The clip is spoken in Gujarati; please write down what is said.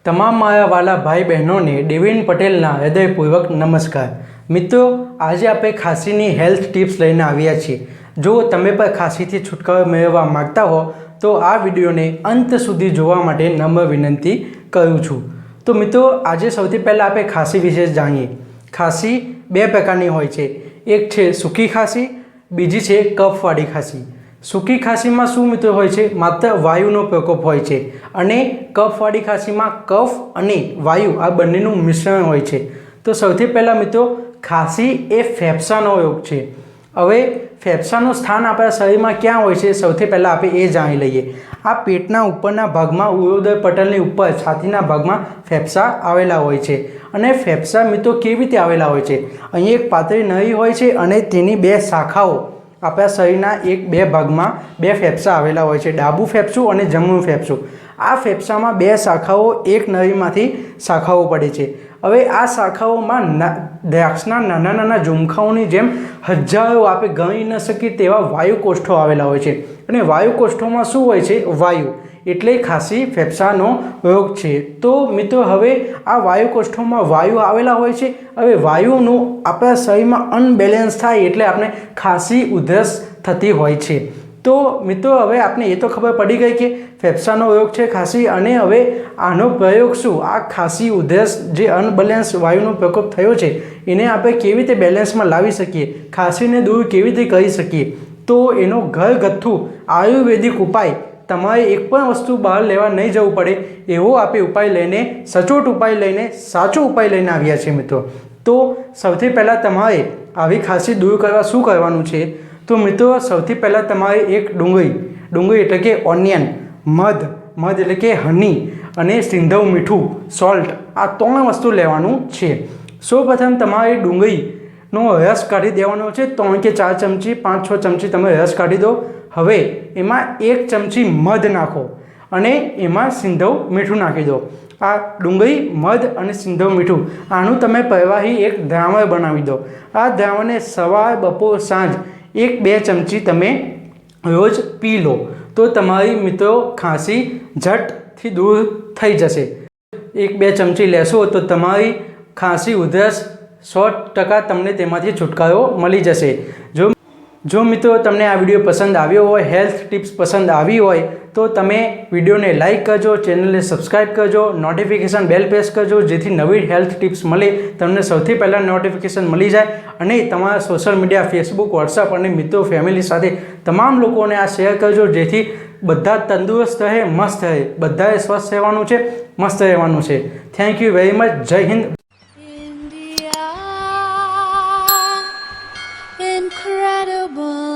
તમામ માયાવાલા ભાઈ બહેનોને ડેવિન પટેલના હૃદયપૂર્વક નમસ્કાર। મિત્રો, આજે આપણે ખાંસીની હેલ્થ ટિપ્સ લઈને આવ્યા છીએ। જો તમે પણ ખાંસીથી છુટકારો મેળવવા માગતા હો તો આ વિડીયોને અંત સુધી જોવા માટે નમ્ર વિનંતી કરું છું। તો મિત્રો, આજે સૌથી પહેલાં આપણે ખાંસી વિશે જાણીએ। ખાંસી બે પ્રકારની હોય છે, એક છે સૂકી ખાંસી, બીજી છે કફવાળી ખાંસી। સૂકી ખાંસીમાં શું મિત્રો હોય છે, માત્ર વાયુનો પ્રકોપ હોય છે, અને કફવાળી ખાંસીમાં કફ અને વાયુ આ બંનેનું મિશ્રણ હોય છે। તો સૌથી પહેલાં મિત્રો, ખાંસી એ ફેફસાનો રોગ છે। હવે ફેફસાનું સ્થાન આપણા શરીરમાં ક્યાં હોય છે, સૌથી પહેલાં આપણે એ જાણી લઈએ। આ પેટના ઉપરના ભાગમાં ઉરોદર પટલની ઉપર છાતીના ભાગમાં ફેફસા આવેલા હોય છે। અને ફેફસા મિત્રો કેવી રીતે આવેલા હોય છે, અહીં એક પાતળી નળી હોય છે અને તેની બે શાખાઓ આપણા શરીરના બે ભાગમાં બે ફેફસા આવેલા હોય છે, ડાબું ફેફસું અને જમણું ફેફસું। આ ફેફસામાં બે શાખાઓ એક નળીમાંથી શાખાઓ પડે છે। હવે આ શાખાઓમાં દ્રાક્ષના નાના નાના ઝુમખાઓની જેમ હજારો આપણે ગણી ન શકીએ તેવા વાયુકોષ્ઠો આવેલા હોય છે। અને વાયુકોષ્ઠોમાં શું હોય છે, વાયુ, એટલે ખાંસી ફેફસાનો રોગ છે। તો મિત્રો, હવે આ વાયુકોષ્ઠોમાં વાયુ આવેલા હોય છે। હવે વાયુનું આપણા શરીરમાં અનબેલેન્સ થાય એટલે આપણે ખાંસી ઉધરસ થતી હોય છે। તો મિત્રો, હવે આપણે એ તો ખબર પડી ગઈ કે ફેફસાનો રોગ છે ખાંસી, અને હવે આનો પ્રયોગ શું, આ ખાંસી ઉધરસ જે અનબેલેન્સ વાયુનો પ્રકોપ થયો છે એને આપણે કેવી રીતે બેલેન્સમાં લાવી શકીએ, ખાંસીને દૂર કેવી રીતે કરી શકીએ। તો એનો ઘરગથ્થુ આયુર્વેદિક ઉપાય, તમારે એક પણ વસ્તુ બહાર લેવા નહીં જવું પડે એવો આપણે ઉપાય લઈને, સચોટ ઉપાય લઈને, સાચો ઉપાય લઈને આવ્યા છીએ મિત્રો। તો સૌથી પહેલાં તમારે આવી ખાંસી દૂર કરવા શું કરવાનું છે, તો મિત્રો સૌથી પહેલાં તમારે એક ડુંગળી એટલે કે ઓનિયન, મધ એટલે કે હની, અને સિંધવ મીઠું, સોલ્ટ, આ ત્રણ વસ્તુ લેવાનું છે। સૌપ્રથમ તમારે ડુંગળીનો રસ કાઢી દેવાનો છે, 3 કે 4 ચમચી, 5-6 ચમચી તમે રસ કાઢી દો। હવે એમાં 1 ચમચી મધ નાખો અને એમાં સિંધવ મીઠું નાખી દો। આ ડુંગળી, મધ અને સિંધવ મીઠું, આનું તમે પ્રવાહી એક દ્રાવણ બનાવી દો। આ દ્રાવણને સવાર, બપોર, સાંજ 1-2 ચમચી તમે રોજ પી લો તો તમારી મિત્રો ખાંસી ઝટથી દૂર થઈ જશે। 1-2 ચમચી લેશો તો તમારી ખાંસી ઉધરસ 100% તમને તેમાંથી છુટકારો મળી જશે। જો મિત્રો તમને આ વિડીયો પસંદ આવ્યો હોય, હેલ્થ ટિપ્સ પસંદ આવી હોય તો તમે વિડીયોને લાઇક કરજો, ચેનલને સબસ્ક્રાઈબ કરજો, નોટિફિકેશન બેલ પ્રેસ કરજો, જેથી નવી હેલ્થ ટિપ્સ મળે તમને સૌથી પહેલાં નોટિફિકેશન મળી જાય। અને તમારા સોશિયલ મીડિયા, ફેસબુક, વોટ્સઅપ અને મિત્રો, ફેમિલી સાથે તમામ લોકોને આ શેર કરજો, જેથી બધા તંદુરસ્ત રહે, મસ્ત રહે, બધાએ સ્વસ્થ રહેવાનું છે, મસ્ત રહેવાનું છે। Thank you very much. જય હિન્દ। Incredible.